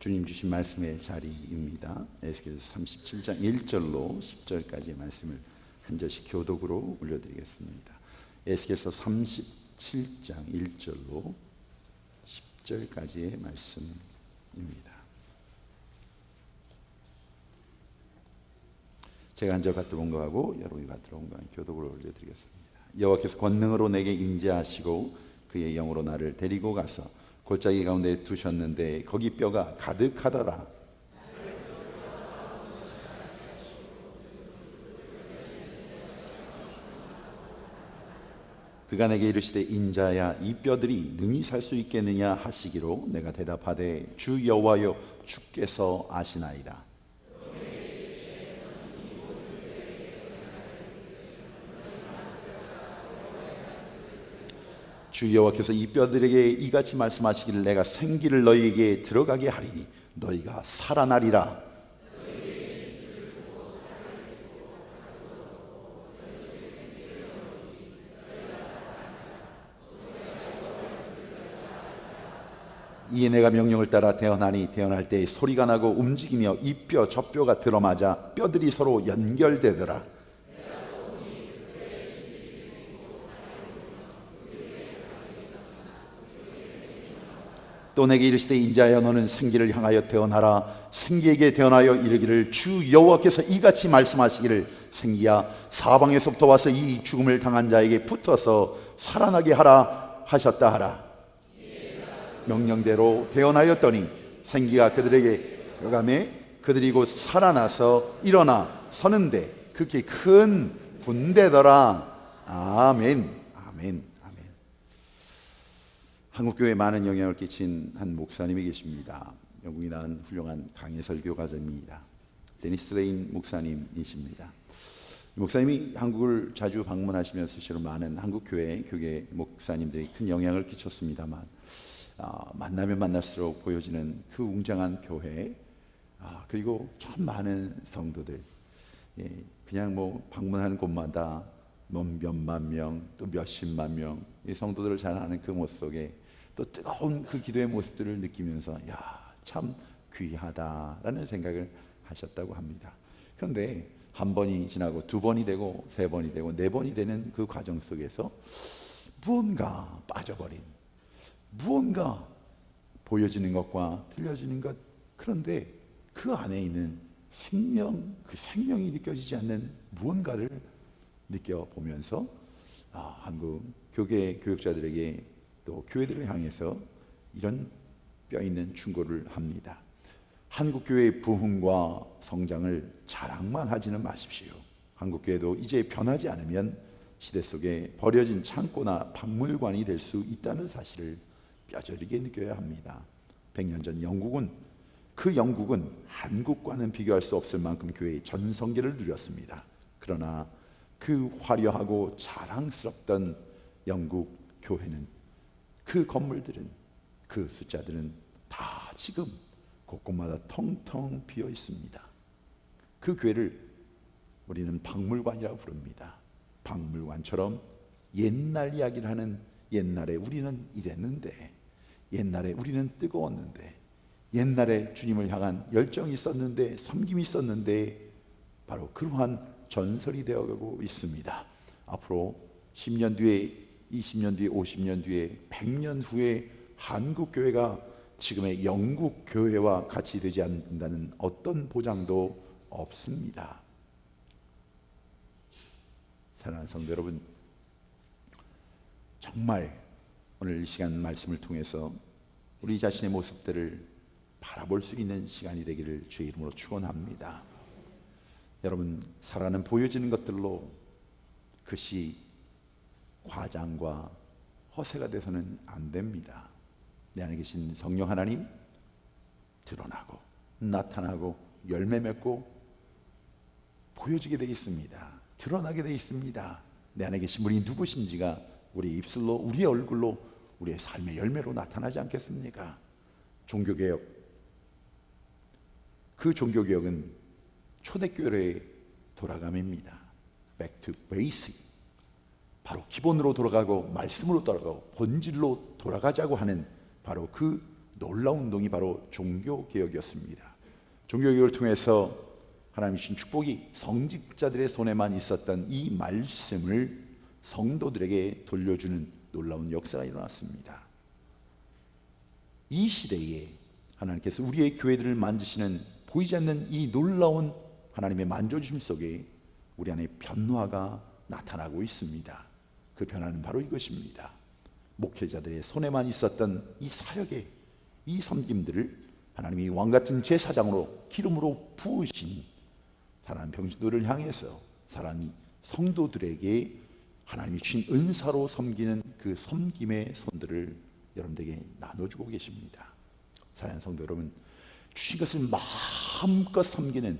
주님 주신 말씀의 자리입니다. 에스겔서 37장 1절로 10절까지의 말씀을 한 절씩 교독으로 올려드리겠습니다. 에스겔서 37장 1절로 10절까지의 말씀입니다. 제가 한 절 받들어온 거하고 여러분이 받들어온 거 교독으로 올려드리겠습니다. 여호와께서 권능으로 내게 임재하시고 그의 영으로 나를 데리고 가서 골짜기 가운데 두셨는데 거기 뼈가 가득하더라. 그가 내게 이르시되 인자야 이 뼈들이 능히 살 수 있겠느냐 하시기로 내가 대답하되 주 여호와여 주께서 아시나이다. 주 여호와께서 이 뼈들에게 이같이 말씀하시기를 내가 생기를 너희에게 들어가게 하리니 너희가 살아나리라. 이에 내가 명령을 따라 태어나니 태어날 때 소리가 나고 움직이며 이 뼈 저 뼈가 들어맞아 뼈들이 서로 연결되더라. 또 내게 이르시되 인자여 너는 생기를 향하여 태어나라. 생기에게 태어나여 이르기를 주 여호와께서 이같이 말씀하시기를 생기야 사방에서부터 와서 이 죽음을 당한 자에게 붙어서 살아나게 하라 하셨다 하라. 명령대로 태어나였더니 생기가 그들에게 들어가매 그들이 곧 살아나서 일어나 서는데 그게 큰 군대더라. 아멘. 아멘. 한국교회에 많은 영향을 끼친 한 목사님이 계십니다. 영국이 낳은 훌륭한 강해 설교가자입니다. 데니스 레인 목사님이십니다. 목사님이 한국을 자주 방문하시면서 실로 많은 한국교회 교계 목사님들이 큰 영향을 끼쳤습니다만 만나면 만날수록 보여지는 그 웅장한 교회 그리고 참 많은 성도들 그냥 뭐 방문하는 곳마다 몇만 명 또 몇십만 명 이 성도들을 잘 아는 그 모습 속에 또 뜨거운 그 기도의 모습들을 느끼면서 참 귀하다라는 생각을 하셨다고 합니다. 그런데 한 번이 지나고 두 번이 되고 세 번이 되고 네 번이 되는 그 과정 속에서 무언가 빠져버린 무언가 보여지는 것과 들려지는 것 그런데 그 안에 있는 그 생명이 느껴지지 않는 무언가를 느껴보면서 한국 교계 교육자들에게 또 교회들을 향해서 이런 뼈 있는 충고를 합니다. 한국교회의 부흥과 성장을 자랑만 하지는 마십시오. 한국교회도 이제 변하지 않으면 시대 속에 버려진 창고나 박물관이 될 수 있다는 사실을 뼈저리게 느껴야 합니다. 100년 전 영국은 한국과는 비교할 수 없을 만큼 교회의 전성기를 누렸습니다. 그러나 그 화려하고 자랑스럽던 영국 교회는 그 건물들은 그 숫자들은 다 지금 곳곳마다 텅텅 비어 있습니다. 그 교회를 우리는 박물관이라고 부릅니다. 박물관처럼 옛날 이야기를 하는 옛날에 우리는 이랬는데 옛날에 우리는 뜨거웠는데 옛날에 주님을 향한 열정이 있었는데 섬김이 있었는데 바로 그러한 전설이 되어가고 있습니다. 앞으로 10년 뒤에 20년 뒤에 50년 뒤에 100년 후에 한국교회가 지금의 영국교회와 같이 되지 않는다는 어떤 보장도 없습니다. 사랑하는 성도 여러분, 정말 오늘 이 시간 말씀을 통해서 우리 자신의 모습들을 바라볼 수 있는 시간이 되기를 주의 이름으로 축원합니다. 여러분, 살아는 보여지는 것들로 그것이 과장과 허세가 돼서는 안 됩니다. 내 안에 계신 성령 하나님 드러나고 나타나고 열매 맺고 보여지게 되어 있습니다. 드러나게 되어 있습니다. 내 안에 계신 분이 누구신지가 우리의 입술로 우리의 얼굴로 우리의 삶의 열매로 나타나지 않겠습니까? 종교개혁, 그 종교개혁은 초대교회의 돌아감입니다. Back to basic. 바로 기본으로 돌아가고 말씀으로 돌아가고 본질로 돌아가자고 하는 바로 그 놀라운 운동이 바로 종교개혁이었습니다. 종교개혁을 통해서 하나님이 주신 축복이 성직자들의 손에만 있었던 이 말씀을 성도들에게 돌려주는 놀라운 역사가 일어났습니다. 이 시대에 하나님께서 우리의 교회들을 만지시는 보이지 않는 이 놀라운 하나님의 만져주심 속에 우리 안에 변화가 나타나고 있습니다. 그 변화는 바로 이것입니다. 목회자들의 손에만 있었던 이 사역의 이 섬김들을 하나님이 왕같은 제사장으로 기름으로 부으신 사랑하는 병신들을 향해서 사랑하는 성도들에게 하나님이 주신 은사로 섬기는 그 섬김의 손들을 여러분들에게 나눠주고 계십니다. 사랑하는 성도 여러분, 주신 것을 마음껏 섬기는,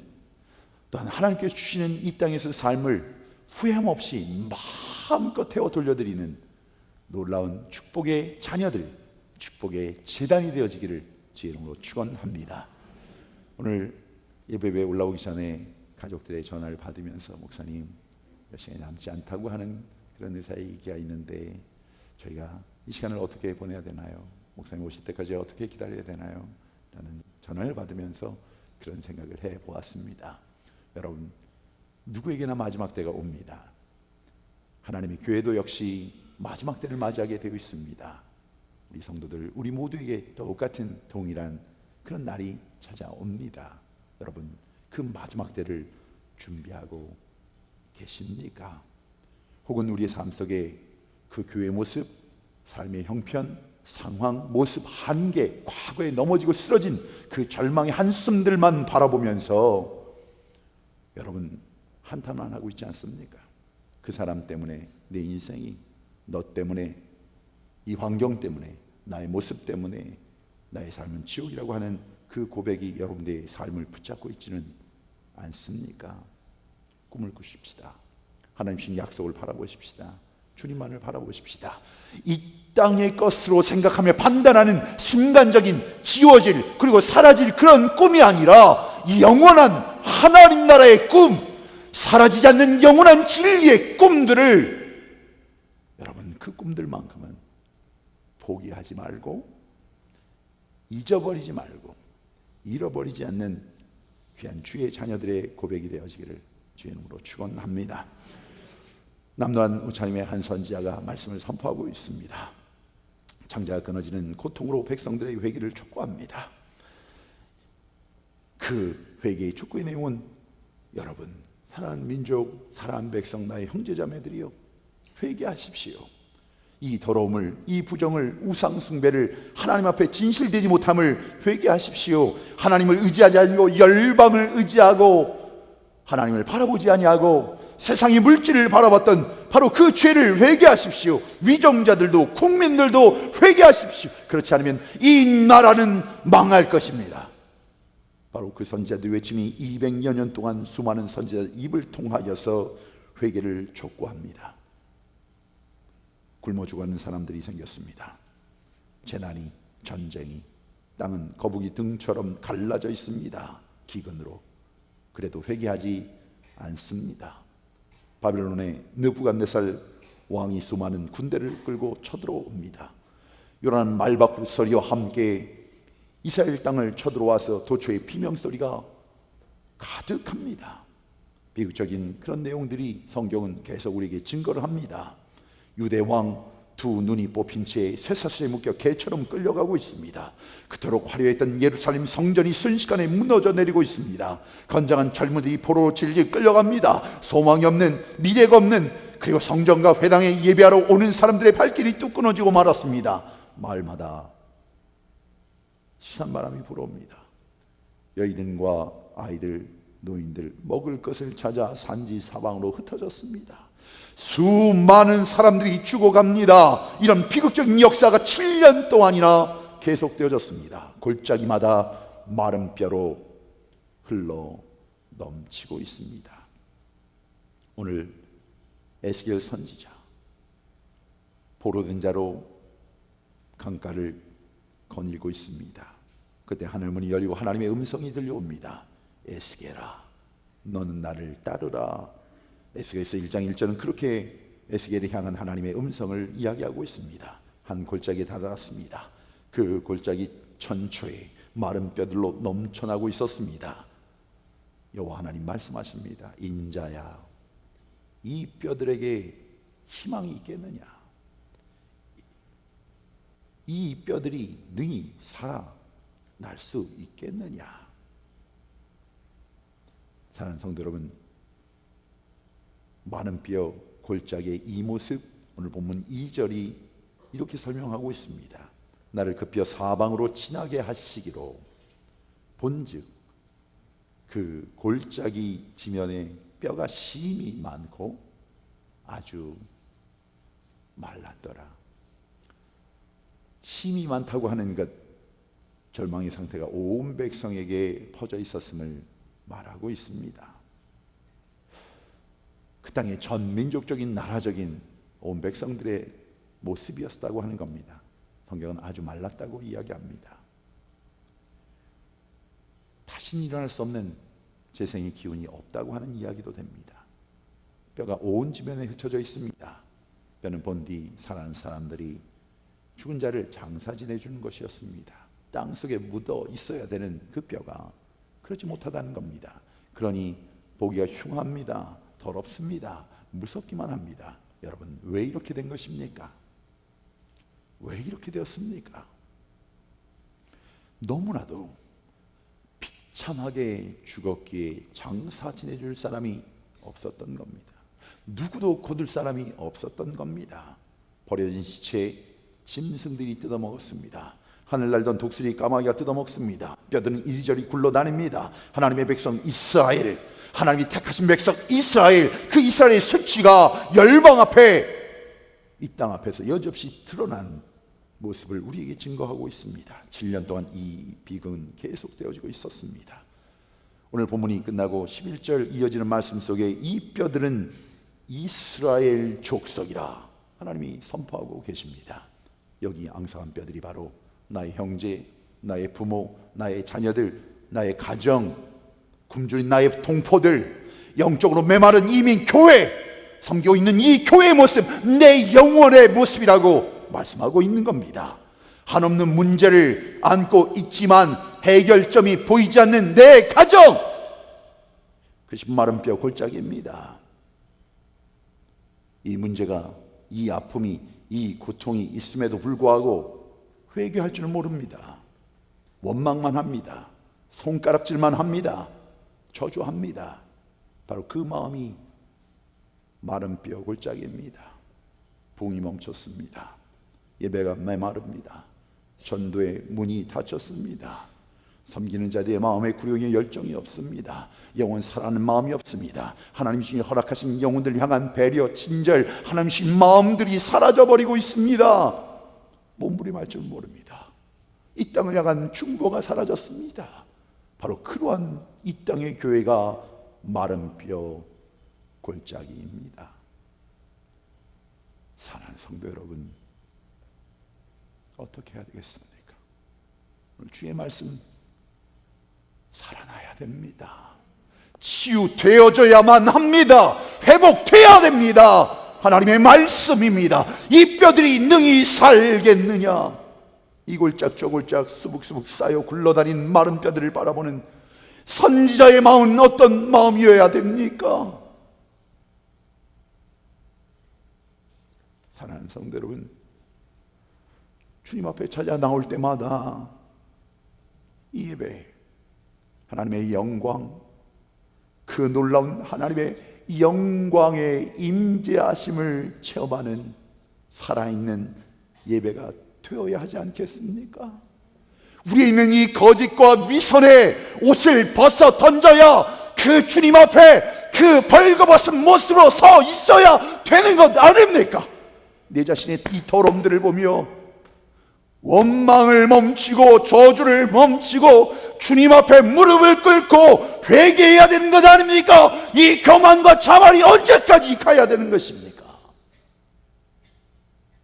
또한 하나님께서 주시는 이 땅에서 삶을 후회함 없이 마음껏 태워 돌려드리는 놀라운 축복의 자녀들, 축복의 재단이 되어지기를 주의 이름으로 축원합니다. 오늘 예배에 올라오기 전에 가족들의 전화를 받으면서 목사님 몇 시간이 남지 않다고 하는 그런 의사이기가 있는데 저희가 이 시간을 어떻게 보내야 되나요? 목사님 오실 때까지 어떻게 기다려야 되나요? 라는 전화를 받으면서 그런 생각을 해보았습니다. 여러분, 누구에게나 마지막 때가 옵니다. 하나님의 교회도 역시 마지막 때를 맞이하게 되어 있습니다. 우리 성도들, 우리 모두에게 똑같은 동일한 그런 날이 찾아옵니다. 여러분, 그 마지막 때를 준비하고 계십니까? 혹은 우리의 삶 속에 그 교회의 모습, 삶의 형편, 상황, 모습, 한계, 과거에 넘어지고 쓰러진 그 절망의 한숨들만 바라보면서 여러분 한탄만 하고 있지 않습니까? 그 사람 때문에 내 인생이, 너 때문에, 이 환경 때문에, 나의 모습 때문에 나의 삶은 지옥이라고 하는 그 고백이 여러분들의 삶을 붙잡고 있지는 않습니까? 꿈을 꾸십시다. 하나님 주신 약속을 바라보십시다. 주님만을 바라보십시다. 이 땅의 것으로 생각하며 판단하는 순간적인 지워질 그리고 사라질 그런 꿈이 아니라 영원한 하나님 나라의 꿈, 사라지지 않는 영원한 진리의 꿈들을 여러분 그 꿈들만큼은 포기하지 말고 잊어버리지 말고 잃어버리지 않는 귀한 주의 자녀들의 고백이 되어지기를 주의 이름으로 축원합니다. 남노한 우차님의 한 선지자가 말씀을 선포하고 있습니다. 창자가 끊어지는 고통으로 백성들의 회개를 촉구합니다. 그 회개의 촉구의 내용은 여러분, 사랑하는 민족, 사랑하는 백성, 나의 형제자매들이여 회개하십시오. 이 더러움을, 이 부정을, 우상 숭배를, 하나님 앞에 진실되지 못함을 회개하십시오. 하나님을 의지하지 않고 열방을 의지하고 하나님을 바라보지 아니하고 세상의 물질을 바라봤던 바로 그 죄를 회개하십시오. 위정자들도 국민들도 회개하십시오. 그렇지 않으면 이 나라는 망할 것입니다. 바로 그 선지자들의 외침이 200여 년 동안 수많은 선지자들 입을 통하여서 회개를 촉구합니다. 굶어 죽어가는 사람들이 생겼습니다. 재난이, 전쟁이, 땅은 거북이 등처럼 갈라져 있습니다. 기근으로. 그래도 회개하지 않습니다. 바벨론의 느부갓네살 왕이 수많은 군대를 끌고 쳐들어옵니다. 요란한 말박부 소리와 함께 이스라엘 땅을 쳐들어와서 도초의 비명소리가 가득합니다. 비극적인 그런 내용들이 성경은 계속 우리에게 증거를 합니다. 유대 왕 두 눈이 뽑힌 채 쇠사슬에 묶여 개처럼 끌려가고 있습니다. 그토록 화려했던 예루살렘 성전이 순식간에 무너져 내리고 있습니다. 건장한 젊은이들이 포로로 질질 끌려갑니다. 소망이 없는, 미래가 없는, 그리고 성전과 회당에 예배하러 오는 사람들의 발길이 뚝 끊어지고 말았습니다. 마을마다 시산바람이 불어옵니다. 여인들과 아이들, 노인들 먹을 것을 찾아 산지 사방으로 흩어졌습니다. 수많은 사람들이 죽어갑니다. 이런 비극적인 역사가 7년 동안이나 계속되어졌습니다. 골짜기마다 마른 뼈로 흘러 넘치고 있습니다. 오늘 에스겔 선지자 포로된 자로 강가를 거닐고 있습니다. 그때 하늘문이 열리고 하나님의 음성이 들려옵니다. 에스겔아, 너는 나를 따르라. 에스겔서 1장 1절은 그렇게 에스겔을 향한 하나님의 음성을 이야기하고 있습니다. 한 골짜기에 다다랐습니다. 그 골짜기 전초에 마른 뼈들로 넘쳐나고 있었습니다. 여호와 하나님 말씀하십니다. 인자야, 이 뼈들에게 희망이 있겠느냐? 이 뼈들이 능히 살아날 수 있겠느냐? 사랑하는 성도 여러분, 많은 뼈 골짜기의 이 모습, 오늘 본문 2절이 이렇게 설명하고 있습니다. 나를 그 뼈 사방으로 지나게 하시기로, 본즉 그 골짜기 지면에 뼈가 심이 많고 아주 말랐더라. 심이 많다고 하는 것, 절망의 상태가 온 백성에게 퍼져 있었음을 말하고 있습니다. 그 땅의 전민족적인 나라적인 온 백성들의 모습이었다고 하는 겁니다. 성경은 아주 말랐다고 이야기합니다. 다시는 일어날 수 없는 재생의 기운이 없다고 하는 이야기도 됩니다. 뼈가 온 지면에 흩어져 있습니다. 뼈는 본디 살아난 사람들이 죽은 자를 장사 지내주는 것이었습니다. 땅속에 묻어 있어야 되는 그 뼈가 그렇지 못하다는 겁니다. 그러니 보기가 흉합니다. 더럽습니다. 무섭기만 합니다. 여러분, 왜 이렇게 된 것입니까? 왜 이렇게 되었습니까? 너무나도 비참하게 죽었기에 장사 지내줄 사람이 없었던 겁니다. 누구도 거둘 사람이 없었던 겁니다. 버려진 시체 짐승들이 뜯어먹었습니다. 하늘 날던 독수리 까마귀가 뜯어먹습니다. 뼈들은 이리저리 굴러다닙니다. 하나님의 백성 이스라엘, 하나님이 택하신 백성 이스라엘, 그 이스라엘의 수치가 열방 앞에, 이 땅 앞에서 여지없이 드러난 모습을 우리에게 증거하고 있습니다. 7년 동안 이 비극은 계속되어지고 있었습니다. 오늘 본문이 끝나고 11절 이어지는 말씀 속에 이 뼈들은 이스라엘 족속이라 하나님이 선포하고 계십니다. 여기 앙상한 뼈들이 바로 나의 형제, 나의 부모, 나의 자녀들, 나의 가정, 굶주린 나의 동포들, 영적으로 메마른 이민 교회, 섬기고 있는 이 교회의 모습, 내 영혼의 모습이라고 말씀하고 있는 겁니다. 한없는 문제를 안고 있지만 해결점이 보이지 않는 내 가정, 그것이 마른 뼈 골짜기입니다. 이 문제가, 이 아픔이, 이 고통이 있음에도 불구하고 회개할 줄 모릅니다. 원망만 합니다. 손가락질만 합니다. 저주합니다. 바로 그 마음이 마른 뼈 골짜기입니다. 붕이 멈췄습니다. 예배가 메마릅니다. 전도의 문이 닫혔습니다. 섬기는 자들의 마음에 구령의 열정이 없습니다. 영혼 사랑하는 마음이 없습니다. 하나님 주님 허락하신 영혼들을 향한 배려, 친절, 하나님 주신 마음들이 사라져버리고 있습니다. 몸부림할 줄 모릅니다. 이 땅을 향한 중보가 사라졌습니다. 바로 그러한 이 땅의 교회가 마른 뼈 골짜기입니다. 사랑하는 성도 여러분, 어떻게 해야 되겠습니까? 오늘 주의 말씀 살아나야 됩니다. 치유되어져야만 합니다. 회복되어야 됩니다. 하나님의 말씀입니다. 이 뼈들이 능히 살겠느냐? 이 골짝 저 골짝 수북수북 쌓여 굴러다닌 마른 뼈들을 바라보는 선지자의 마음은 어떤 마음이어야 됩니까? 사랑하는 성도 여러분, 주님 앞에 찾아 나올 때마다 이 예배, 하나님의 영광, 그 놀라운 하나님의 영광의 임재하심을 체험하는 살아있는 예배가 되어야 하지 않겠습니까? 우리에 있는 이 거짓과 위선의 옷을 벗어 던져야 그 주님 앞에 그 벌거벗은 모습으로 서 있어야 되는 것 아닙니까? 내 자신의 이 더러움들을 보며 원망을 멈추고 저주를 멈추고 주님 앞에 무릎을 꿇고 회개해야 되는 것 아닙니까? 이 교만과 자만이 언제까지 가야 되는 것입니까?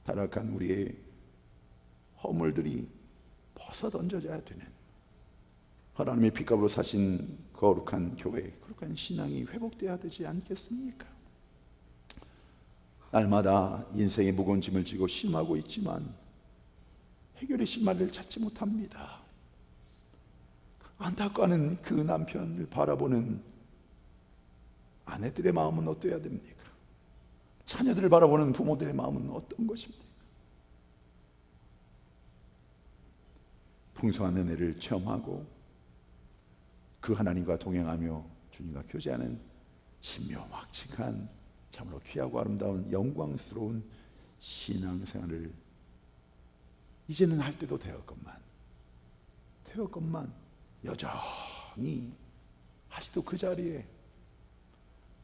타락한 우리의 허물들이 벗어 던져져야 되는, 하나님의 핏값으로 사신 거룩한 교회, 거룩한 신앙이 회복되어야 되지 않겠습니까? 날마다 인생의 무거운 짐을 지고 심하고 있지만 해결의 실마리를 찾지 못합니다. 안타까워하는 그 남편을 바라보는 아내들의 마음은 어떠해야 됩니까? 자녀들을 바라보는 부모들의 마음은 어떤 것입니까? 풍성한 은혜를 체험하고 그 하나님과 동행하며 주님과 교제하는 신묘막측한 참으로 귀하고 아름다운 영광스러운 신앙생활을 이제는 할 때도 되었건만 여전히 아직도 그 자리에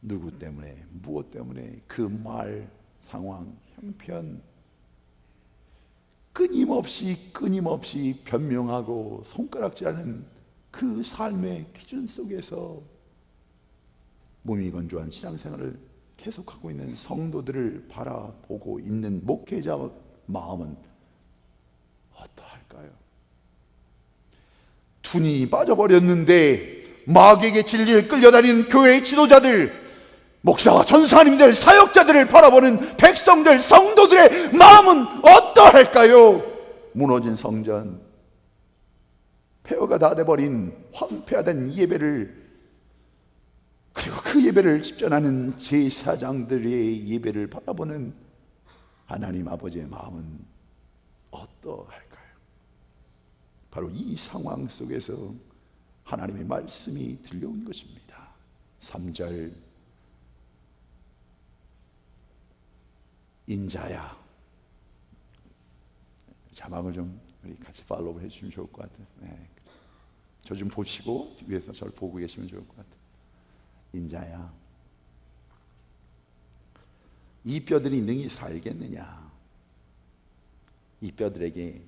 누구 때문에 무엇 때문에 그 말, 상황, 형편 끊임없이 변명하고 손가락질하는 그 삶의 기준 속에서 몸이 건조한 신앙생활을 계속하고 있는 성도들을 바라보고 있는 목회자 마음은 어떠할까요? 둔이 빠져버렸는데 마귀에게 진리를 끌려다니는 교회의 지도자들, 목사와 전사님들, 사역자들을 바라보는 백성들, 성도들의 마음은 어떠할까요? 무너진 성전, 폐허가 다 돼버린 황폐화된 예배를, 그리고 그 예배를 집전하는 제사장들의 예배를 바라보는 하나님 아버지의 마음은 어떠할까요? 바로 이 상황 속에서 하나님의 말씀이 들려온 것입니다. 3절, 인자야. 자막을 좀 우리 같이 팔로우 해주시면 좋을 것 같아요. 네. 저 좀 보시고 위에서 저를 보고 계시면 좋을 것 같아요. 인자야, 이 뼈들이 능히 살겠느냐? 이 뼈들에게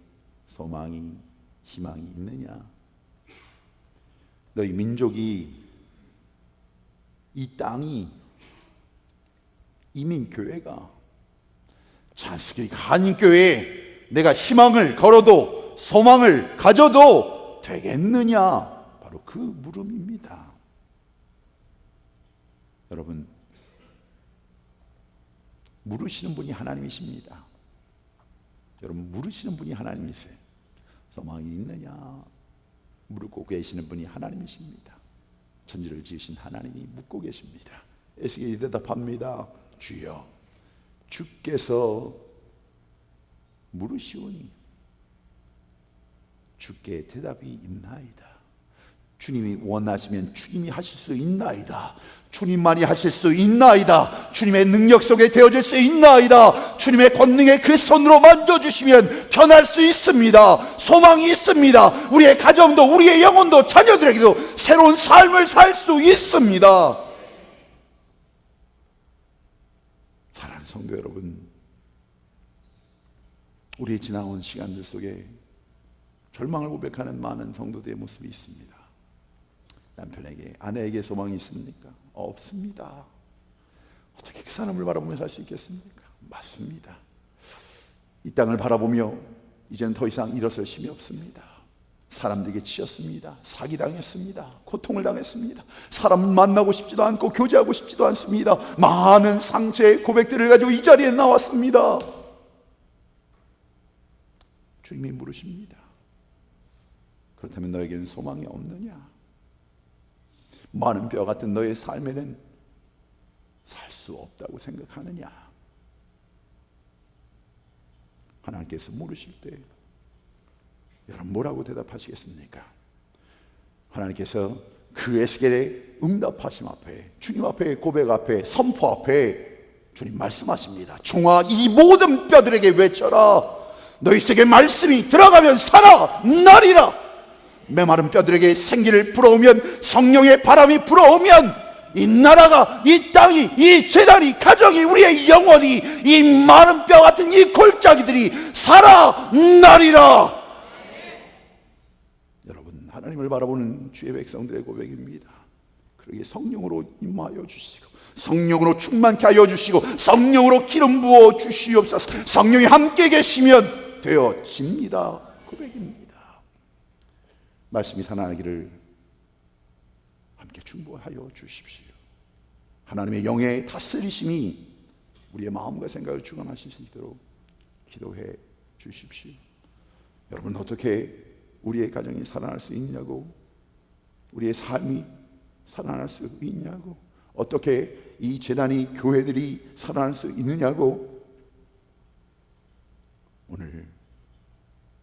소망이, 희망이 있느냐? 너희 민족이, 이 땅이, 이민교회가, 찬스교회, 한교회에 내가 희망을 걸어도 소망을 가져도 되겠느냐? 바로 그 물음입니다. 여러분, 물으시는 분이 하나님이십니다. 여러분, 물으시는 분이 하나님이세요. 소망이 있느냐? 물고 계시는 분이 하나님이십니다. 천지를 지으신 하나님이 묻고 계십니다. 에스겔이 대답합니다. 주여, 주께서 물으시오니 주께 대답이 있나이다. 주님이 원하시면 주님이 하실 수 있나이다. 주님만이 하실 수 있나이다. 주님의 능력 속에 되어질 수 있나이다. 주님의 권능의 그 손으로 만져주시면 변할 수 있습니다. 소망이 있습니다. 우리의 가정도, 우리의 영혼도, 자녀들에게도 새로운 삶을 살 수 있습니다. 사랑하는 성도 여러분, 우리의 지나온 시간들 속에 절망을 고백하는 많은 성도들의 모습이 있습니다. 남편에게, 아내에게 소망이 있습니까? 없습니다. 어떻게 그 사람을 바라보며 살 수 있겠습니까? 맞습니다. 이 땅을 바라보며 이제는 더 이상 일어설 힘이 없습니다. 사람들에게 치였습니다. 사기당했습니다. 고통을 당했습니다. 사람을 만나고 싶지도 않고 교제하고 싶지도 않습니다. 많은 상처의 고백들을 가지고 이 자리에 나왔습니다. 주님이 물으십니다. 그렇다면 너에게는 소망이 없느냐? 많은 뼈 같은 너의 삶에는 살 수 없다고 생각하느냐? 하나님께서 물으실 때 여러분 뭐라고 대답하시겠습니까? 하나님께서 그 에스겔의 응답하심 앞에, 주님 앞에, 고백 앞에, 선포 앞에 주님 말씀하십니다. 종아, 이 모든 뼈들에게 외쳐라. 너희 속에 말씀이 들어가면 살아나리라. 메마른 뼈들에게 생기를 불어오면, 성령의 바람이 불어오면 이 나라가, 이 땅이, 이 재단이, 가정이, 우리의 영혼이, 이 마른 뼈 같은 이 골짜기들이 살아나리라. 여러분, 하나님을 바라보는 주의 백성들의 고백입니다. 그러기에 성령으로 임하여 주시고, 성령으로 충만케 하여 주시고, 성령으로 기름 부어 주시옵소서. 성령이 함께 계시면 되어집니다. 고백입니다. 말씀이 살아나기를 함께 중보하여 주십시오. 하나님의 영의 다스리심이 우리의 마음과 생각을 주관하실 수 있도록 기도해 주십시오. 여러분, 어떻게 우리의 가정이 살아날 수 있느냐고 우리의 삶이 살아날 수 있냐고, 어떻게 이 재단이, 교회들이 살아날 수 있느냐고, 오늘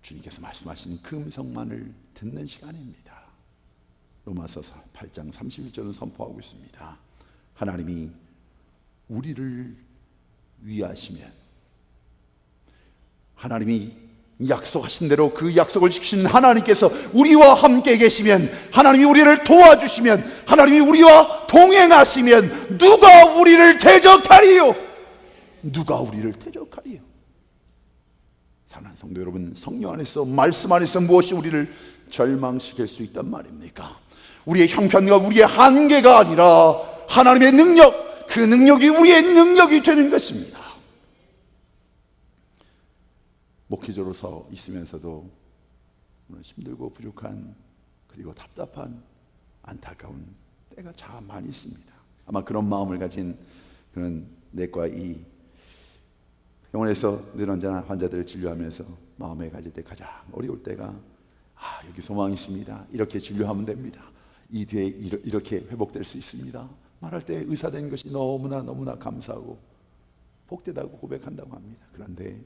주님께서 말씀하신 그 음성만을 듣는 시간입니다. 로마서 8장 31절은 선포하고 있습니다. 하나님이 우리를 위하시면, 하나님이 약속하신 대로 그 약속을 지키신 하나님께서 우리와 함께 계시면, 하나님이 우리를 도와주시면, 하나님이 우리와 동행하시면 누가 우리를 대적하리요? 누가 우리를 대적하리요? 사랑하는 성도 여러분, 성령 안에서, 말씀 안에서 무엇이 우리를 절망시킬 수 있단 말입니까? 우리의 형편과 우리의 한계가 아니라 하나님의 능력, 그 능력이 우리의 능력이 되는 것입니다. 목회자로서 있으면서도 힘들고 부족한, 그리고 답답한, 안타까운 때가 참 많이 있습니다. 아마 그런 마음을 가진 그런 내과 이 병원에서 늘 언제나 환자들을 진료하면서 마음에 가질 때 가장 어려울 때가, 여기 소망이 있습니다, 이렇게 진료하면 됩니다, 이 뒤에 이렇게 회복될 수 있습니다, 말할 때 의사된 것이 너무나 감사하고 복되다고 고백한다고 합니다. 그런데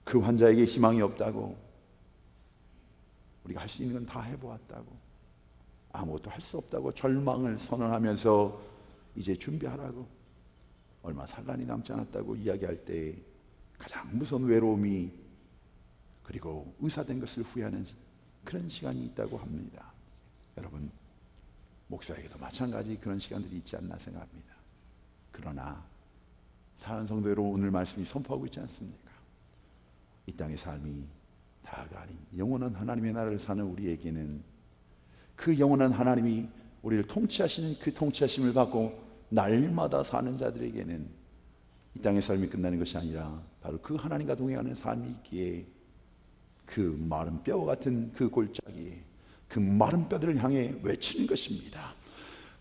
그 환자에게 희망이 없다고, 우리가 할 수 있는 건 다 해보았다고, 아무것도 할 수 없다고 절망을 선언하면서 이제 준비하라고, 얼마 산란이 남지 않았다고 이야기할 때 가장 무서운 외로움이, 그리고 의사된 것을 후회하는 그런 시간이 있다고 합니다. 여러분, 목사에게도 마찬가지 그런 시간들이 있지 않나 생각합니다. 그러나 사랑하는 성도 여러분, 오늘 말씀이 선포하고 있지 않습니까? 이 땅의 삶이 다가 아닌 영원한 하나님의 나라를 사는 우리에게는, 그 영원한 하나님이 우리를 통치하시는 그 통치하심을 받고 날마다 사는 자들에게는 이 땅의 삶이 끝나는 것이 아니라 바로 그 하나님과 동행하는 삶이 있기에, 그 마른 뼈와 같은 그 골짜기에 그 마른 뼈들을 향해 외치는 것입니다.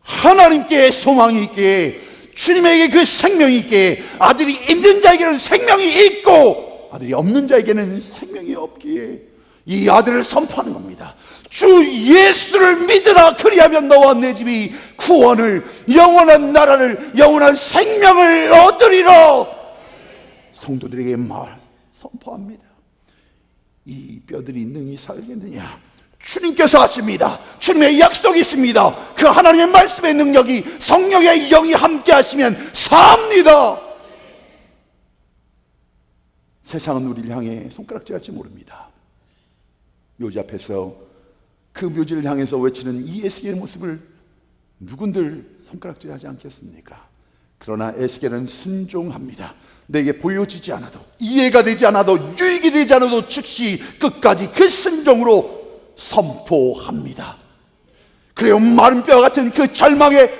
하나님께 소망이 있기에, 주님에게 그 생명이 있기에, 아들이 있는 자에게는 생명이 있고 아들이 없는 자에게는 생명이 없기에 이 아들을 선포하는 겁니다. 주 예수를 믿으라, 그리하면 너와 내 집이 구원을, 영원한 나라를, 영원한 생명을 얻으리라. 성도들에게 선포합니다. 이 뼈들이 능히 살겠느냐? 주님께서 하십니다. 주님의 약속이 있습니다. 그 하나님의 말씀의 능력이, 성령의 영이 함께 하시면 삽니다. 세상은 우리를 향해 손가락질할지 모릅니다. 묘지 앞에서 그 묘지를 향해서 외치는 이 에스겔의 모습을 누군들 손가락질하지 않겠습니까? 그러나 에스겔은 순종합니다. 내게 보여지지 않아도, 이해가 되지 않아도, 유익이 되지 않아도 즉시 끝까지 그 순종으로 선포합니다. 그래요, 마른 뼈와 같은 그 절망에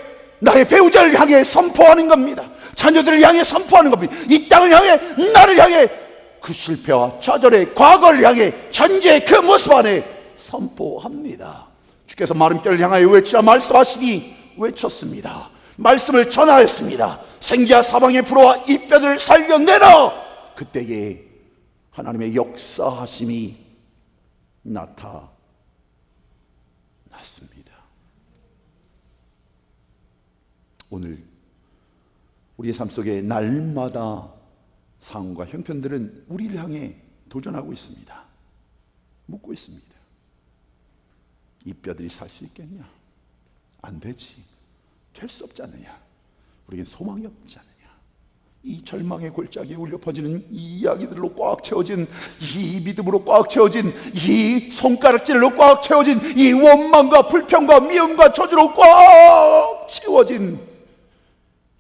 나의 배우자를 향해 선포하는 겁니다. 자녀들을 향해 선포하는 겁니다. 이 땅을 향해, 나를 향해, 그 실패와 좌절의 과거를 향해, 현재의 그 모습 안에 선포합니다. 주께서 마른 뼈를 향하여 외치라 말씀하시니 외쳤습니다. 말씀을 전하였습니다. 생기와 사방의 불어와 이 뼈들을 살려내라. 그때에 하나님의 역사하심이 나타났습니다. 오늘 우리의 삶 속에 날마다 상황과 형편들은 우리를 향해 도전하고 있습니다. 묻고 있습니다. 이 뼈들이 살 수 있겠냐? 안 되지. 될 수 없지 않느냐? 우리에겐 소망이 없지 않느냐? 이 절망의 골짜기에 울려 퍼지는 이 이야기들로 꽉 채워진, 이 믿음으로 꽉 채워진, 이 손가락질로 꽉 채워진, 이 원망과 불평과 미움과 저주로 꽉 채워진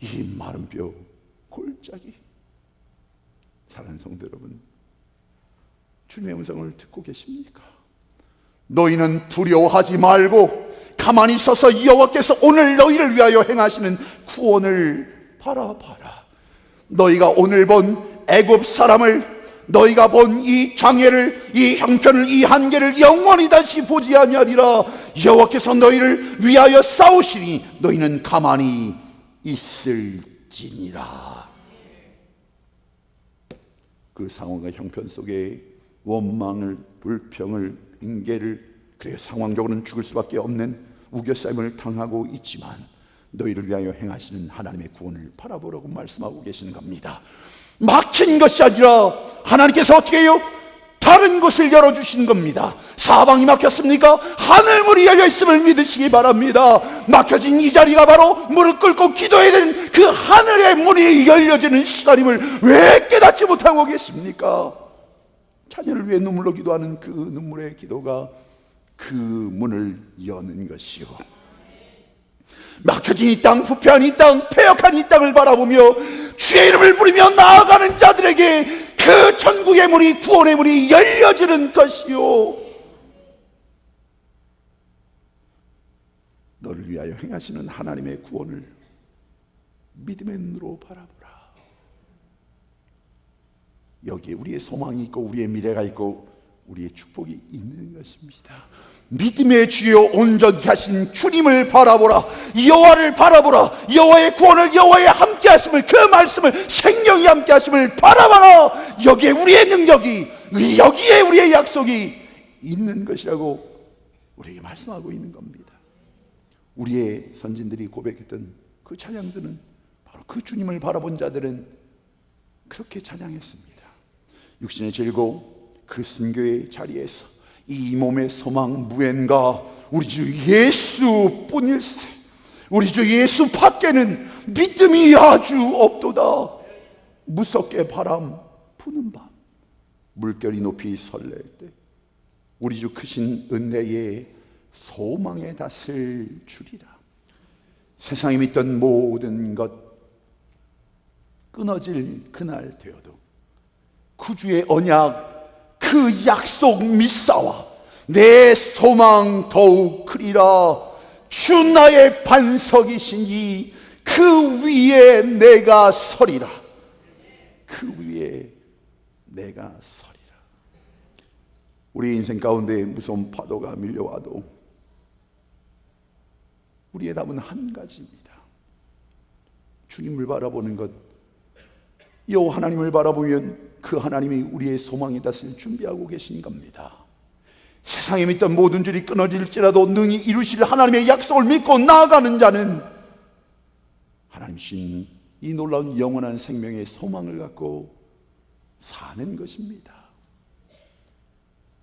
이 마른 뼈 골짜기. 사랑하는 성도 여러분, 주님의 음성을 듣고 계십니까? 너희는 두려워하지 말고 가만히 서서 여호와께서 오늘 너희를 위하여 행하시는 구원을 바라봐라. 너희가 오늘 본 애굽 사람을, 너희가 본 이 장애를, 이 형편을, 이 한계를 영원히 다시 보지 아니하리라. 여호와께서 너희를 위하여 싸우시니 너희는 가만히 있을지니라. 그 상황과 형편 속에 원망을, 불평을, 핑계를, 그래요, 상황적으로는 죽을 수밖에 없는 우겨싸임을 당하고 있지만 너희를 위하여 행하시는 하나님의 구원을 바라보라고 말씀하고 계시는 겁니다. 막힌 것이 아니라 하나님께서 어떻게 해요? 다른 곳을 열어주시는 겁니다. 사방이 막혔습니까? 하늘문이 열려있음을 믿으시기 바랍니다. 막혀진 이 자리가 바로 무릎 꿇고 기도해야 되는 그 하늘의 문이 열려지는 시간임을 왜 깨닫지 못하고 계십니까? 자녀를 위해 눈물로 기도하는 그 눈물의 기도가 그 문을 여는 것이요, 막혀진 이 땅, 부패한 이 땅, 패역한 이 땅을 바라보며 주의 이름을 부르며 나아가는 자들에게 그 천국의 문이, 구원의 문이 열려지는 것이요, 너를 위하여 행하시는 하나님의 구원을 믿음의 눈으로 바라보라. 여기에 우리의 소망이 있고 우리의 미래가 있고 우리의 축복이 있는 것입니다. 믿음의 주여 온전히 하신 주님을 바라보라. 여호와를 바라보라. 여호와의 구원을, 여호와의 함께 하심을, 그 말씀을, 생명이 함께 하심을 바라봐라. 여기에 우리의 능력이, 여기에 우리의 약속이 있는 것이라고 우리에게 말씀하고 있는 겁니다. 우리의 선진들이 고백했던 그 찬양들은 바로 그 주님을 바라본 자들은 그렇게 찬양했습니다. 육신의 즐거움, 그 순교의 자리에서 이 몸의 소망 무엔가 우리 주 예수뿐일세. 우리 주 예수 밖에는 믿음이 아주 없도다. 무섭게 바람 부는 밤, 물결이 높이 설렐 때 우리 주 크신 은혜의 소망에 닿을 줄이라. 세상에 믿던 모든 것 끊어질 그날 되어도 구주의 언약, 그 약속 믿사와 내 소망 더욱 크리라. 주 나의 반석이시니 그 위에 내가 서리라. 그 위에 내가 서리라. 우리 인생 가운데 무서운 파도가 밀려와도 우리의 답은 한 가지입니다. 주님을 바라보는 것. 여호와 하나님을 바라보면 그 하나님이 우리의 소망에 닿을 준비하고 계신 겁니다. 세상에 믿던 모든 줄이 끊어질지라도 능히 이루실 하나님의 약속을 믿고 나아가는 자는 하나님 신 이 놀라운 영원한 생명의 소망을 갖고 사는 것입니다.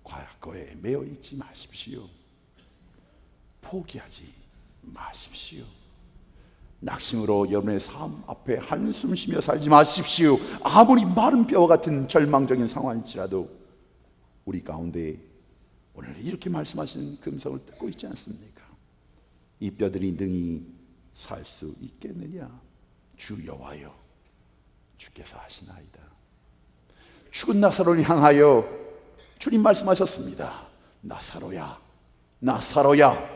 과거에 매여 있지 마십시오. 포기하지 마십시오. 낙심으로 여러분의 삶 앞에 한숨 쉬며 살지 마십시오. 아무리 마른 뼈와 같은 절망적인 상황일지라도 우리 가운데 오늘 이렇게 말씀하시는 금성을 듣고 있지 않습니까? 이 뼈들이 능히 살 수 있겠느냐? 주 여호와여, 주께서 하시나이다. 죽은 나사로를 향하여 주님 말씀하셨습니다. 나사로야, 나사로야,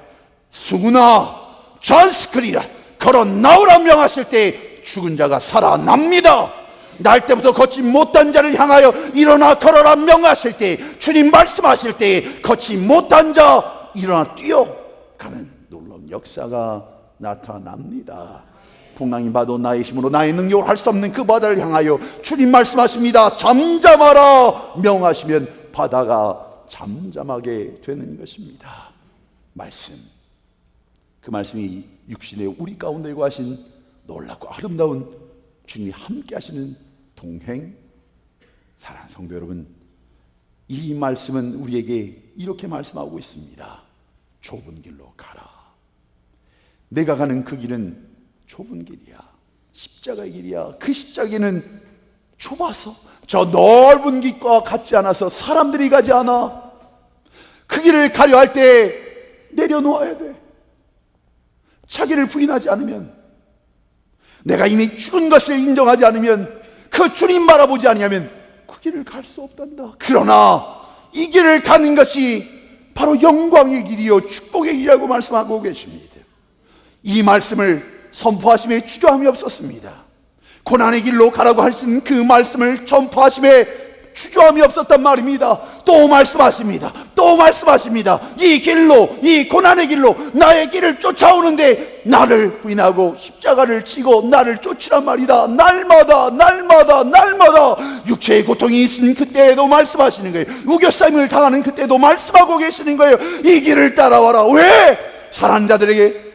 수구나 전스크리라, 걸어 나오라 명하실 때 죽은 자가 살아납니다. 날 때부터 걷지 못한 자를 향하여 일어나 걸어라 명하실 때, 주님 말씀하실 때 걷지 못한 자 일어나 뛰어가는 놀라운 역사가 나타납니다. 풍랑이 봐도 나의 힘으로 나의 능력으로 할 수 없는 그 바다를 향하여 주님 말씀하십니다. 잠잠하라 명하시면 바다가 잠잠하게 되는 것입니다. 말씀, 그 말씀이 육신의 우리 가운데 거하신 놀랍고 아름다운 주님이 함께 하시는 동행. 사랑하는 성도 여러분, 이 말씀은 우리에게 이렇게 말씀하고 있습니다. 좁은 길로 가라. 내가 가는 그 길은 좁은 길이야. 십자가의 길이야. 그 십자가는 좁아서 저 넓은 길과 같지 않아서 사람들이 가지 않아. 그 길을 가려 할 때 내려놓아야 돼. 자기를 부인하지 않으면, 내가 이미 죽은 것을 인정하지 않으면, 그 주님 바라보지 아니하면 그 길을 갈 수 없단다. 그러나 이 길을 가는 것이 바로 영광의 길이요 축복의 길이라고 말씀하고 계십니다. 이 말씀을 선포하심에 주저함이 없었습니다. 고난의 길로 가라고 하신 그 말씀을 전파하심에 주저함이 없었단 말입니다. 또 말씀하십니다. 또 말씀하십니다. 이 길로, 이 고난의 길로 나의 길을 쫓아오는데 나를 부인하고 십자가를 지고 나를 쫓으란 말이다. 날마다 날마다 날마다 육체의 고통이 있은 그때에도 말씀하시는 거예요. 우겨싸임을 당하는 그때도 말씀하고 계시는 거예요. 이 길을 따라와라. 왜? 사랑하는 자들에게,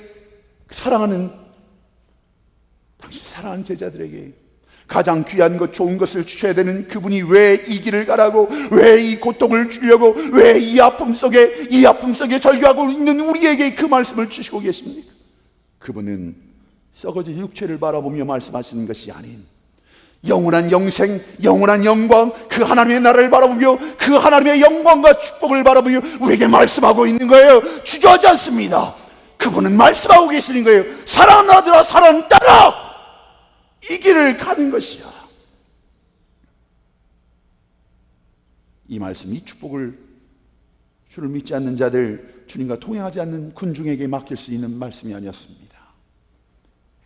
당신 사랑하는 제자들에게 가장 귀한 것, 좋은 것을 주셔야 되는 그분이 왜 이 길을 가라고, 왜 이 고통을 주려고, 왜 이 아픔 속에 절규하고 있는 우리에게 그 말씀을 주시고 계십니까? 그분은 썩어진 육체를 바라보며 말씀하시는 것이 아닌 영원한 영생, 영원한 영광, 그 하나님의 나라를 바라보며 그 하나님의 영광과 축복을 바라보며 우리에게 말씀하고 있는 거예요. 주저하지 않습니다. 그분은 말씀하고 계시는 거예요. 사랑하는 아들아, 사랑하는 딸아, 이 길을 가는 것이야. 이 말씀, 이 축복을 주를 믿지 않는 자들, 주님과 동행하지 않는 군중에게 맡길 수 있는 말씀이 아니었습니다.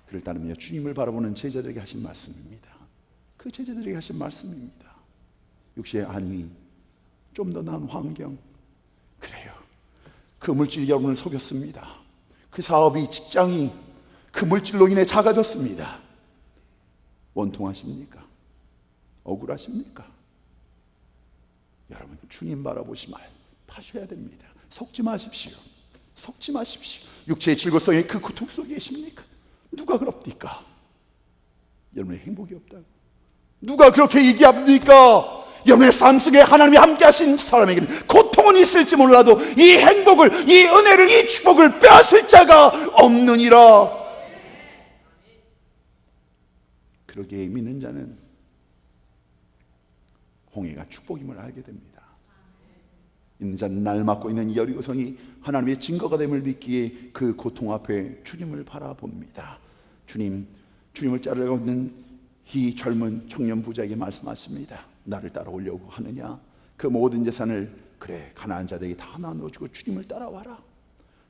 그를 따르며 주님을 바라보는 제자들에게 하신 말씀입니다. 그 제자들에게 하신 말씀입니다. 육체의 안위, 좀 더 나은 환경, 그래요. 그 물질이 여러분을 속였습니다. 그 사업이, 직장이 그 물질로 인해 작아졌습니다. 원통하십니까? 억울하십니까? 여러분, 주님 바라보시면 파셔야 됩니다. 속지 마십시오. 속지 마십시오. 육체의 즐거움에 그 고통 속에 계십니까? 누가 그럽니까? 여러분의 행복이 없다고 누가 그렇게 얘기합니까? 여러분의 삶 속에 하나님이 함께 하신 사람에게는 고통은 있을지 몰라도 이 행복을, 이 은혜를, 이 축복을 빼앗을 자가 없느니라. 그러기에 믿는 자는 홍해가 축복임을 알게 됩니다. 믿는 자는 날 맡고 있는 이 여리고성이 하나님의 증거가 됨을 믿기에 그 고통 앞에 주님을 바라봅니다. 주님을 따르고 있는 이 젊은 청년 부자에게 말씀하십니다. 나를 따라오려고 하느냐? 그 모든 재산을 그래 가난한 자들에게 다 나눠주고 주님을 따라와라.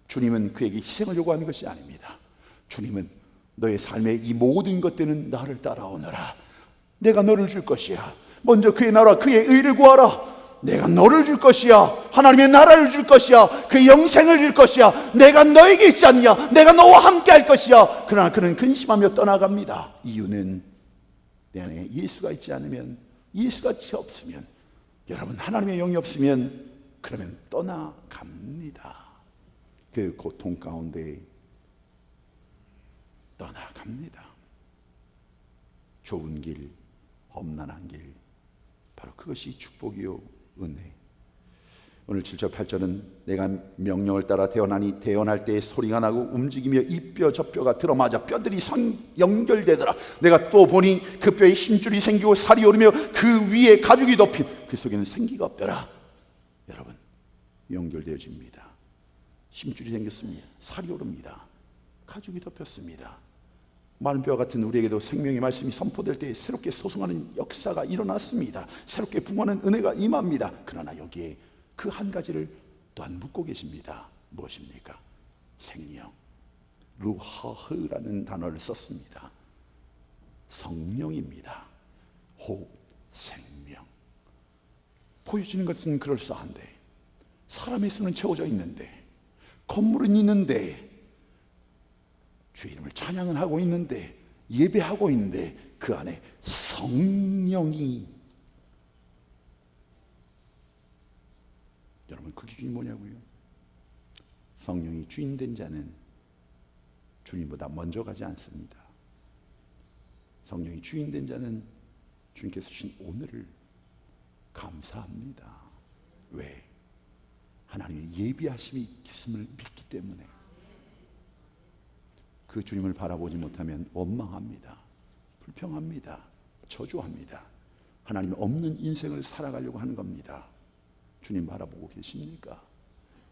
주님은 그에게 희생을 요구하는 것이 아닙니다. 주님은 너의 삶의 이 모든 것들은 나를 따라오너라. 내가 너를 줄 것이야. 먼저 그의 나라, 그의 의를 구하라. 내가 너를 줄 것이야. 하나님의 나라를 줄 것이야. 그의 영생을 줄 것이야. 내가 너에게 있지 않냐? 내가 너와 함께 할 것이야. 그러나 그는 근심하며 떠나갑니다. 이유는 내 안에 예수가 있지 않으면, 예수가 없으면, 여러분 하나님의 영이 없으면 그러면 떠나갑니다. 그 고통 가운데 떠나갑니다. 좁은 길, 험난한 길, 바로 그것이 축복이요 은혜. 오늘 7절 8절은 내가 명령을 따라 태어나니 태어날 때 소리가 나고 움직이며 이 뼈 저 뼈가 들어맞아 뼈들이 연결되더라. 내가 또 보니 그 뼈에 힘줄이 생기고 살이 오르며 그 위에 가죽이 덮인 그 속에는 생기가 없더라. 여러분, 연결되어집니다. 힘줄이 생겼습니다. 살이 오릅니다. 가죽이 덮였습니다. 마른 뼈 같은 우리에게도 생명의 말씀이 선포될 때 새롭게 소송하는 역사가 일어났습니다. 새롭게 붕하는 은혜가 임합니다. 그러나 여기에 그 한 가지를 또한 묻고 계십니다. 무엇입니까? 생명, 루하흐라는 단어를 썼습니다. 성령입니다. 호흡, 생명. 보여지는 것은 그럴싸한데, 사람의 수는 채워져 있는데, 건물은 있는데, 주의 이름을 찬양은 하고 있는데, 예배하고 있는데 그 안에 성령이, 여러분 그 기준이 뭐냐고요? 성령이 주인 된 자는 주님보다 먼저 가지 않습니다. 성령이 주인 된 자는 주님께서 주신 오늘을 감사합니다. 왜? 하나님의 예비하심이 있음을 믿기 때문에. 그 주님을 바라보지 못하면 원망합니다. 불평합니다. 저주합니다. 하나님 없는 인생을 살아가려고 하는 겁니다. 주님 바라보고 계십니까?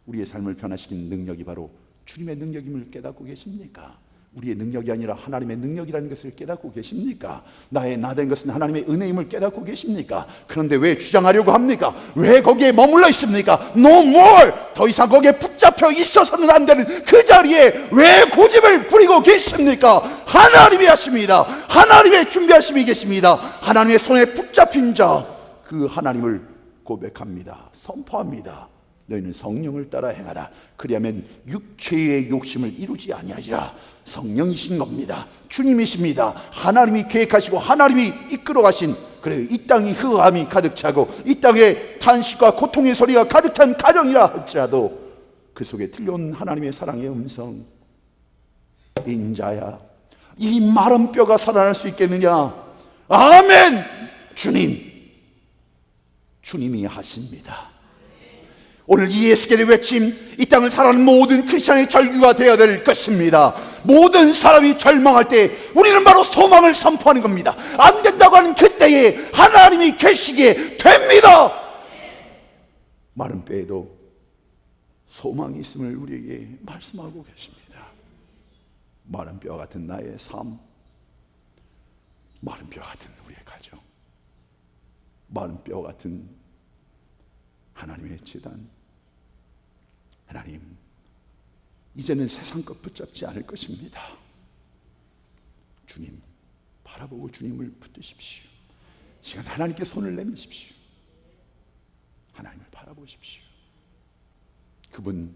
우리의 삶을 변화시키는 능력이 바로 주님의 능력임을 깨닫고 계십니까? 우리의 능력이 아니라 하나님의 능력이라는 것을 깨닫고 계십니까? 나의 나된 것은 하나님의 은혜임을 깨닫고 계십니까? 그런데 왜 주장하려고 합니까? 왜 거기에 머물러 있습니까? No more! 더 이상 거기에 붙잡혀 있어서는 안 되는 그 자리에 왜 고집을 부리고 계십니까? 하나님이 하십니다. 하나님의 준비하심이 계십니다. 하나님의 손에 붙잡힌 자, 그 하나님을 고백합니다. 선포합니다. 너희는 성령을 따라 행하라. 그리하면 육체의 욕심을 이루지 아니하리라. 성령이신 겁니다. 주님이십니다. 하나님이 계획하시고 하나님이 이끌어 가신, 그래요, 이 땅이 흑암이 가득 차고 이 땅에 탄식과 고통의 소리가 가득 찬 가정이라 할지라도 그 속에 들려온 하나님의 사랑의 음성, 인자야, 이 마른 뼈가 살아날 수 있겠느냐? 아멘! 주님이 하십니다. 오늘 이 예수께를 외침, 이 땅을 살아가는 모든 크리스찬의 절규가 되어야 될 것입니다. 모든 사람이 절망할 때 우리는 바로 소망을 선포하는 겁니다. 안 된다고 하는 그때에 하나님이 계시게 됩니다. 마른 뼈에도 소망이 있음을 우리에게 말씀하고 계십니다. 마른 뼈 같은 나의 삶, 마른 뼈 같은 우리의 가정, 마른 뼈 같은 하나님의 재단. 하나님, 이제는 세상 것 붙잡지 않을 것입니다. 주님 바라보고 주님을 붙드십시오. 시간 하나님께 손을 내미십시오. 하나님을 바라보십시오. 그분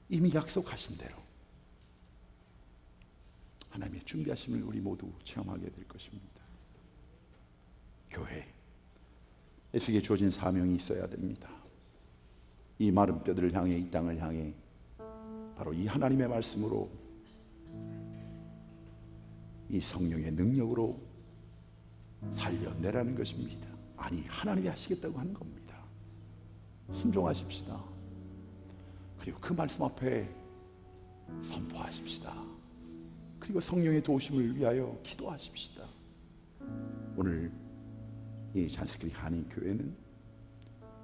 이미 약속하신 대로 하나님의 준비하심을 우리 모두 체험하게 될 것입니다. 교회에게 주어진 사명이 있어야 됩니다. 이 마른 뼈들을 향해, 이 땅을 향해 바로 이 하나님의 말씀으로, 이 성령의 능력으로 살려내라는 것입니다. 아니, 하나님이 하시겠다고 하는 겁니다. 순종하십시다. 그리고 그 말씀 앞에 선포하십시다. 그리고 성령의 도우심을 위하여 기도하십시다. 오늘 이 잔스크릭 한인교회는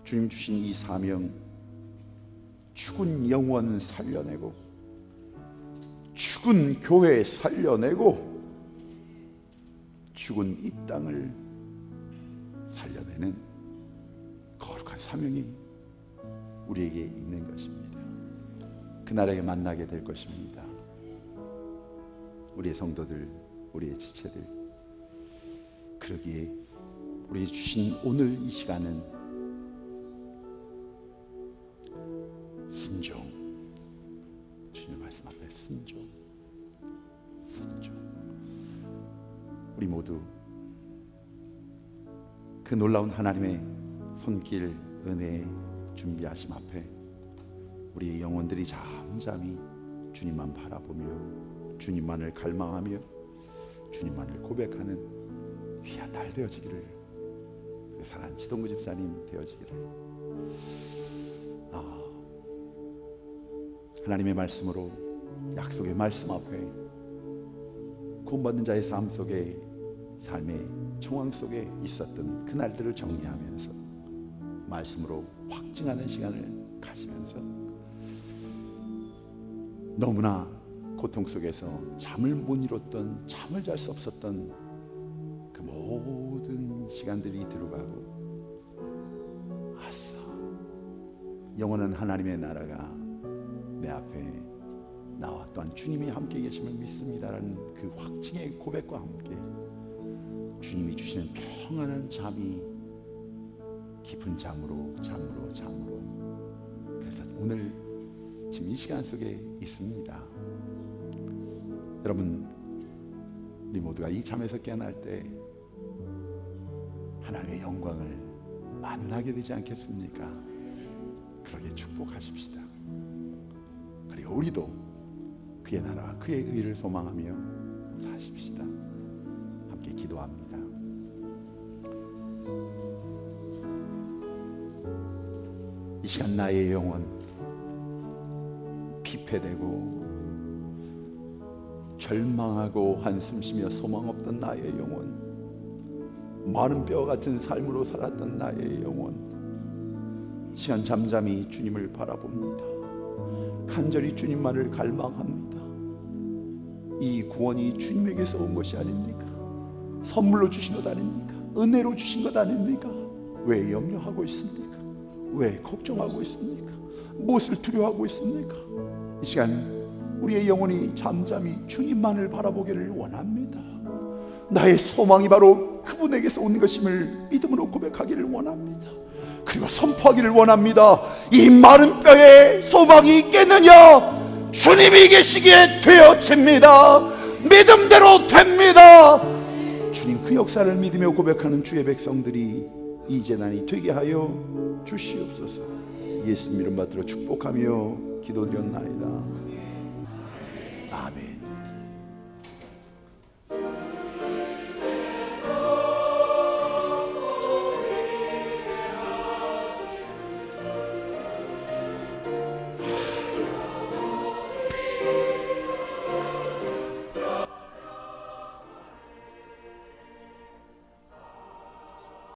주님 주신 이 사명, 죽은 영혼 살려내고, 죽은 교회 살려내고, 죽은 이 땅을 살려내는 거룩한 사명이 우리에게 있는 것입니다. 그날에게 만나게 될 것입니다. 우리의 성도들, 우리의 지체들, 그러기에 우리 주신 오늘 이 시간은 순종, 주님의 말씀 앞에 순종. 우리 모두 그 놀라운 하나님의 손길, 은혜의 준비하심 앞에 우리의 영혼들이 잠잠히 주님만 바라보며 주님만을 갈망하며 주님만을 고백하는 귀한 날 되어지기를, 그 사랑하는 지동구 집사님 되어지기를. 하나님의 말씀으로, 약속의 말씀 앞에 구원받는 자의 삶 속에, 삶의 정황 속에 있었던 그 날들을 정리하면서 말씀으로 확증하는 시간을 가지면서 너무나 고통 속에서 잠을 못 이뤘던, 잠을 잘 수 없었던 그 모든 시간들이 들어가고, 아싸, 영원한 하나님의 나라가 내 앞에 나와 또한 주님이 함께 계심을 믿습니다라는 그 확증의 고백과 함께 주님이 주시는 평안한 잠이 깊은 잠으로 그래서 오늘 지금 이 시간 속에 있습니다. 여러분, 우리 모두가 이 잠에서 깨어날 때 하나님의 영광을 만나게 되지 않겠습니까? 그러게 축복하십시다. 그리고 우리도 그의 나라와 그의 의를 소망하며 사십시다. 함께 기도합니다. 이 시간 나의 영혼 피폐되고 절망하고 한숨 쉬며 소망 없던 나의 영혼, 마른 뼈 같은 삶으로 살았던 나의 영혼, 시간 잠잠히 주님을 바라봅니다. 간절히 주님만을 갈망합니다. 이 구원이 주님에게서 온 것이 아닙니까? 선물로 주신 것 아닙니까? 은혜로 주신 것 아닙니까? 왜 염려하고 있습니까? 왜 걱정하고 있습니까? 무엇을 두려워하고 있습니까? 이 시간 우리의 영혼이 잠잠히 주님만을 바라보기를 원합니다. 나의 소망이 바로 그분에게서 온 것임을 믿음으로 고백하기를 원합니다. 그리고 선포하기를 원합니다. 이 마른 뼈에 소망이 있겠느냐? 주님이 계시기에 되어집니다. 믿음대로 됩니다. 주님 그 역사를 믿으며 고백하는 주의 백성들이 이 재단이 되게 하여 주시옵소서. 예수님 이름 받들어 축복하며 기도드렸나이다. 아멘.